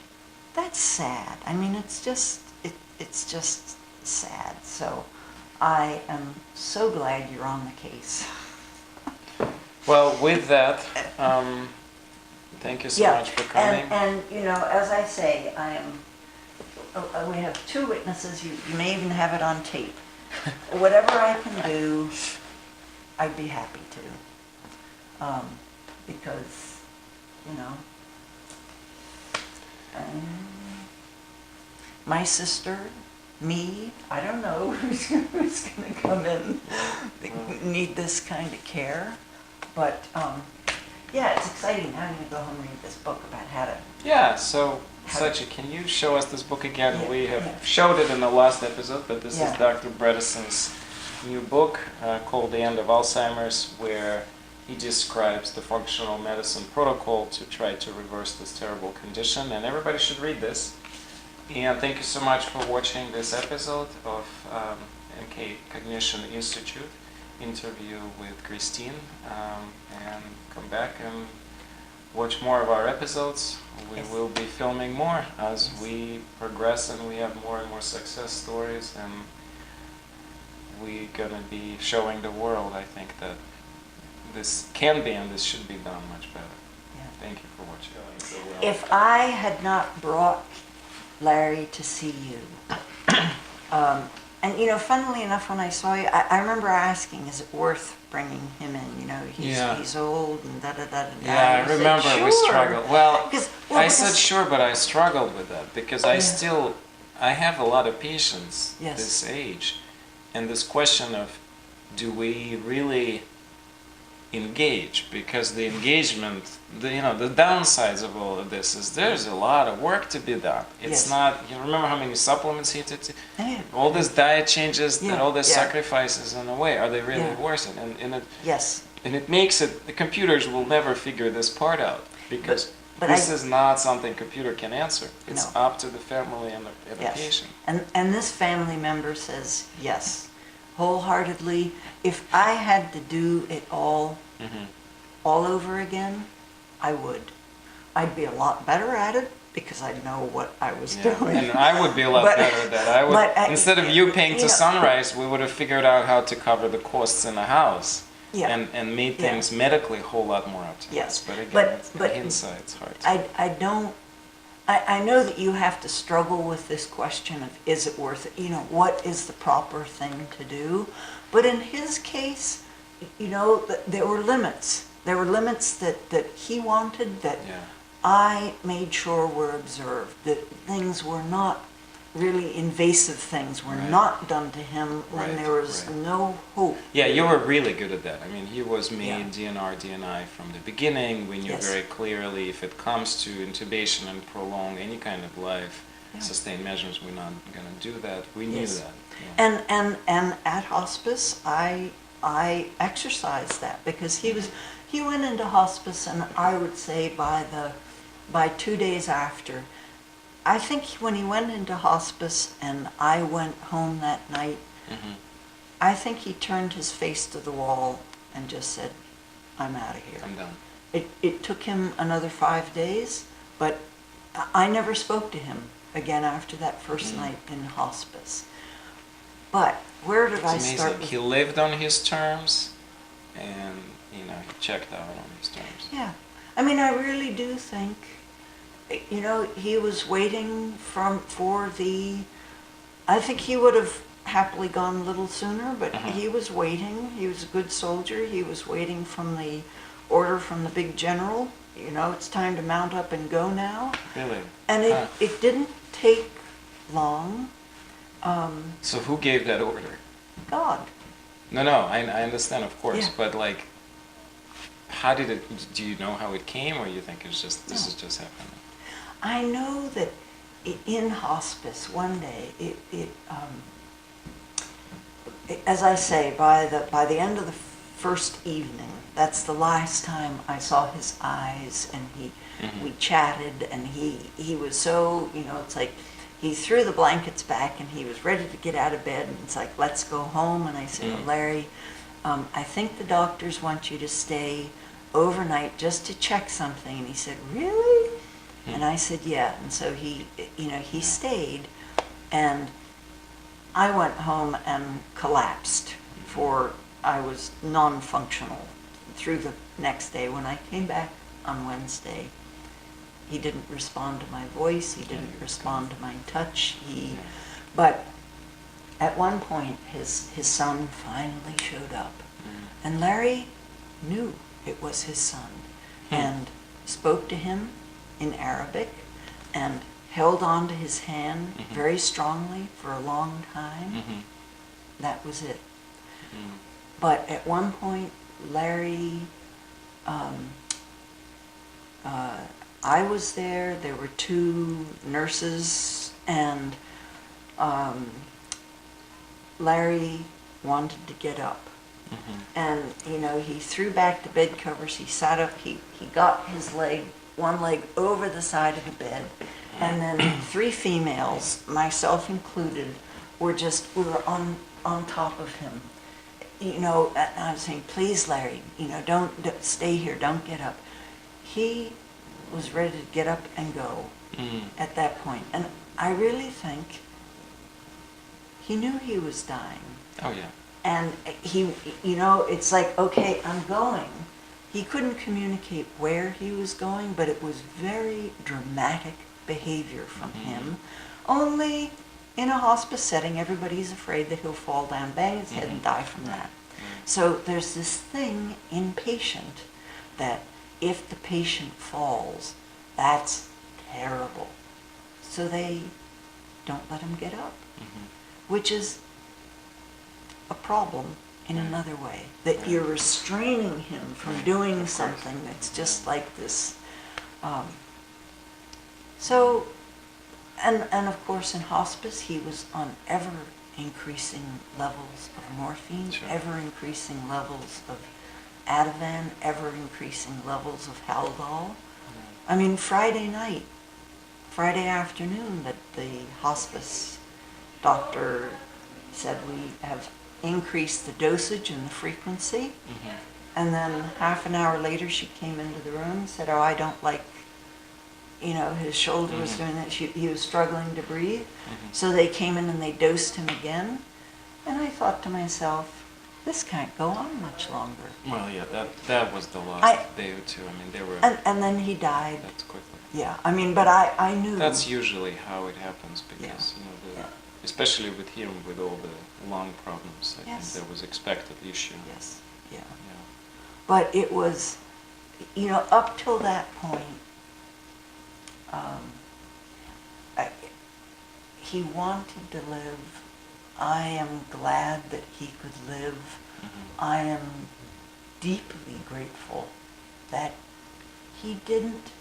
that's sad. I mean, it's just sad. So I am so glad you're on the case. Well, with that, thank you so much for coming. And you know, as I say, I am. We have 2 witnesses. You may even have it on tape. Whatever I can do, I'd be happy to. Because, you know, my sister, me, I don't know who's going to come in, need this kind of care. But yeah, it's exciting. Now I'm going to go home and read this book about how to. Yeah, so Sachi, can you show us this book again? Yeah, We have yeah. showed it in the last episode, but this is Yeah. Dr. Bredeson's new book called The End of Alzheimer's, where he describes the functional medicine protocol to try to reverse this terrible condition, and everybody should read this. And thank you so much for watching this episode of MK Cognition Institute interview with Kristine, and come back and watch more of our episodes. We Yes. will be filming more as Yes. we progress and we have more and more success stories, and we're gonna be showing the world, I think, that this can be and this should be done much better. Yeah. Thank you for watching. So well. If I had not brought Larry to see you, and you know, funnily enough, when I saw you, I remember asking, is it worth bringing him in? You know, Yeah. he's old and da da da da. Yeah, I remember we struggled. Well, I said because- sure, but I struggled with that because Yeah. I have a lot of patients Yes. this age, and this question of, do we really engage? Because the engagement, the downsides of all of this is there's a lot of work to be done. It's Yes. not, you remember how many supplements he took? Yeah. All these diet changes, Yeah, and all these yeah. sacrifices in a way, are they really Yeah. worth it? Yes. And it makes it, the computers will never figure this part out because But this I- is not something computer can answer. It's No. up to the family and the Yes. patient. And this family member says yes, wholeheartedly. If I had to do it all over again, I would. I'd be a lot better at it because I'd know what I was doing. And I would be a lot But- better at that. I would, but instead of you paying you to know- Sunrise, we would have figured out how to cover the costs in the house. Yeah. and made Yeah. things medically a whole lot more obtuse. Yes. But again, But- it's but hindsight, it's hard to... I don't, I know that you have to struggle with this question of, is it worth it? You know, what is the proper thing to do? But in his case, you know, there were limits. There were limits that he wanted, that Yeah. I made sure were observed, that things were not really invasive things were Right. not done to him when Right, there was right. no hope. Yeah, you were really good at that. I mean, he was made Yeah. DNR, DNI from the beginning. We knew Yes. very clearly if it comes to intubation and prolong any kind of life Yeah. sustained measures, we're not going to do that. We knew Yes. that. Yeah. And at hospice, I exercised that because he went into hospice, and I would say by 2 days after, I think when he went into hospice and I went home that night, Mhm. I think he turned his face to the wall and just said, I'm out of here. I'm done. It took him another 5 days, but I never spoke to him again after that first night in hospice. But where did It's I amazing. start? He lived on his terms, and you know, he checked out on his terms. Yeah, I mean, I really do think, you know, he was waiting for the. I think he would have happily gone a little sooner, but he was waiting. He was a good soldier. He was waiting from the order from the big general. You know, it's time to mount up and go now. Really? And it didn't take long. So who gave that order? God. No, I understand, of course, Yeah. but like, how did it? Do you know how it came, or you think it's just this No. is just happening? I know that in hospice one day, as I say, by the end of the first evening, that's the last time I saw his eyes, and we chatted, and he was so, you know, it's like he threw the blankets back and he was ready to get out of bed, and it's like, let's go home. And I said, oh, Larry, I think the doctors want you to stay overnight just to check something. And he said, really? And I said, yeah. And so he, you know, he stayed, and I went home and collapsed I was non-functional through the next day. When I came back on Wednesday, he didn't respond to my voice, he didn't respond to my touch, but at one point his son finally showed up, and Larry knew it was his son, and spoke to him in Arabic, and held on to his hand very strongly for a long time. That was it. But at one point, Larry, I was there, there were 2 nurses, and Larry wanted to get up. And, you know, he threw back the bed covers, he sat up, he got his leg, one leg over the side of the bed, and then 3 females, myself included, we were on top of him. You know, and I was saying, please, Larry, you know, don't stay here, don't get up. He was ready to get up and go at that point. And I really think he knew he was dying. Oh, yeah. And he, you know, it's like, okay, I'm going. He couldn't communicate where he was going, but it was very dramatic behavior from him. Only in a hospice setting, everybody's afraid that he'll fall down, bang his head, and die from that. So there's this thing in patient that if the patient falls, that's terrible. So they don't let him get up, which is a problem in another way, that you're restraining him from doing something that's just like this. And of course in hospice he was on ever increasing levels of morphine, ever increasing levels of Ativan, ever increasing levels of Haldol. I mean, Friday afternoon, that the hospice doctor said we have increased the dosage and the frequency. And then half an hour later she came into the room and said, oh, I don't like, you know, his shoulder was doing that. He was struggling to breathe. So they came in and they dosed him again. And I thought to myself, this can't go on much longer. Well, yeah, that was the last day or two. I mean, they were. And then he died. That's quickly. Yeah, I mean, but I knew. That's usually how it happens because, especially with him, with all the lung problems, I think there was expected issue. Yes, yeah. But it was, up till that point, he wanted to live. I am glad that he could live. I am deeply grateful that he didn't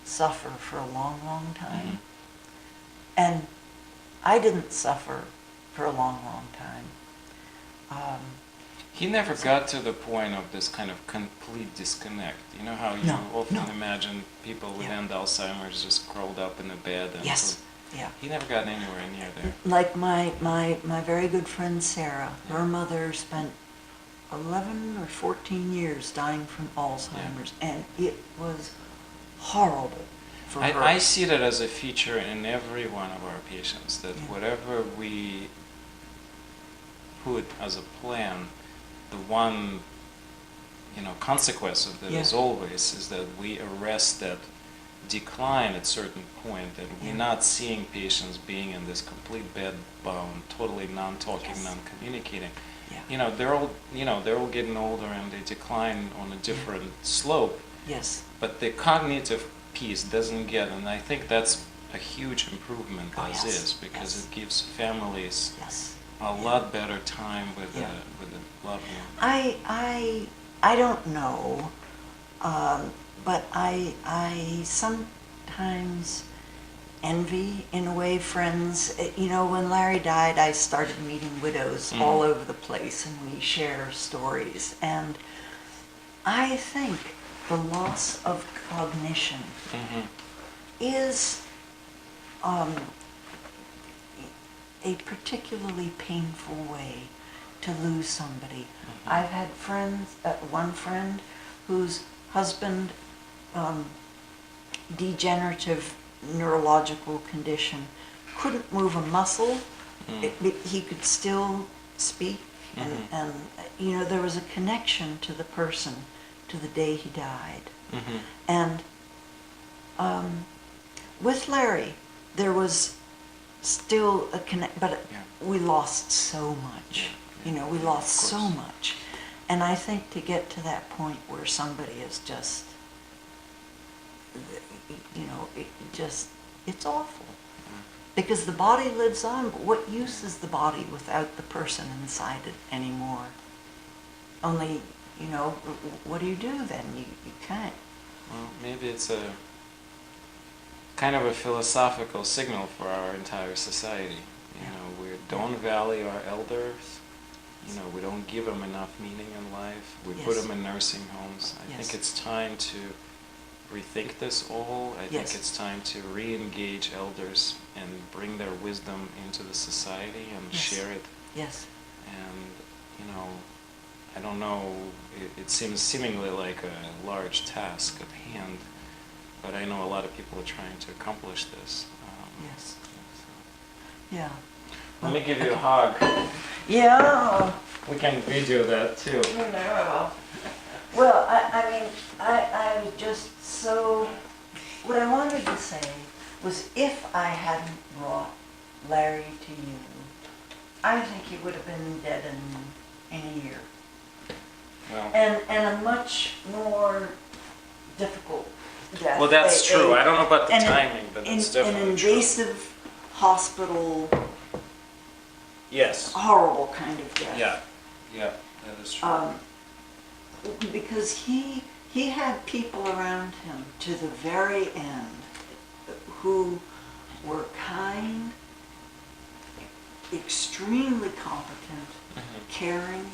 suffer for a long, long time. And I didn't suffer for a long, long time. He never got to the point of this kind of complete disconnect. You know how you often imagine people with end Alzheimer's just curled up in a bed. And yes. Yeah. He never got anywhere near there. Like my very good friend Sarah, her mother spent 11 or 14 years dying from Alzheimer's, and it was horrible for her. I see that as a feature in every one of our patients, that whatever we put as a plan, the one consequence of that as always is that we arrest that decline at certain point, that we're not seeing patients being in this complete bed-bound, totally non-talking, non-communicating. They're all getting older and they decline on a different slope. Yes. But the cognitive piece doesn't get, and I think that's a huge improvement as is, because it gives families a lot better time with the loved one. I don't know, but I sometimes envy, in a way, friends. When Larry died, I started meeting widows all over the place, and we share stories. And I think the loss of cognition is a particularly painful way to lose somebody. I've had friends, one friend whose husband, degenerative neurological condition, couldn't move a muscle. He could still speak, and there was a connection to the person, to the day he died. And with Larry, there was still a connect, but we lost so much. We lost so much. And I think to get to that point where somebody is just, it's awful. Because the body lives on, but what use is the body without the person inside it anymore? Only, what do you do then? You can't. Well, maybe it's a kind of a philosophical signal for our entire society. We don't value our elders. We don't give them enough meaning in life. We put them in nursing homes. I think it's time to rethink this all. I think it's time to re-engage elders and bring their wisdom into the society and share it. Yes. And, I don't know, it seems seemingly like a large task at hand, but I know a lot of people are trying to accomplish this. Yes. Yeah. Let me give you a hug. Yeah. We can video that too. No. Well, I mean, I was just so. What I wanted to say was, if I hadn't brought Larry to you, I think he would have been dead in a year. Well. And a much more difficult death. Well, that's true. I don't know about the timing, but it's definitely an invasive hospital. Yes. Horrible kind of death. Yeah, that is true. Because he had people around him to the very end who were kind, extremely competent, caring,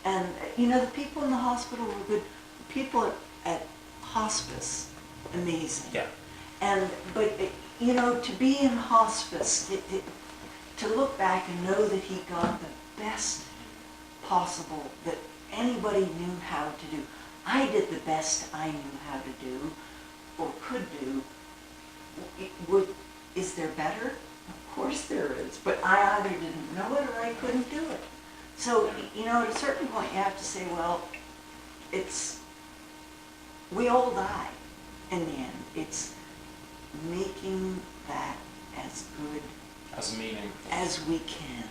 and the people in the hospital were good. People at hospice, amazing. Yeah. But to be in hospice, to look back and know that he got the best possible that anybody knew how to do. I did the best I knew how to do, or could do. Is there better? Of course there is, but I either didn't know it or I couldn't do it. So, you know, at a certain point you have to say, well, we all die in the end. It's making that as good As meaningful as we can,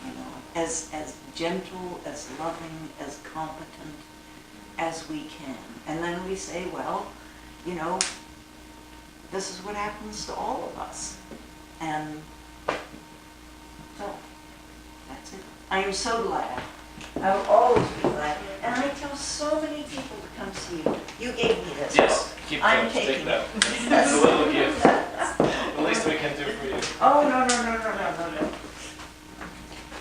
you know, as gentle, as loving, as competent as we can. And then we say, well, you know, this is what happens to all of us. And so, that's it. I am so glad. I will always be glad. And I tell so many people to come see you. You gave me this. Yes, keep I'm that. Take taking that. It's a little gift. The least we can do for you. Oh, no, no,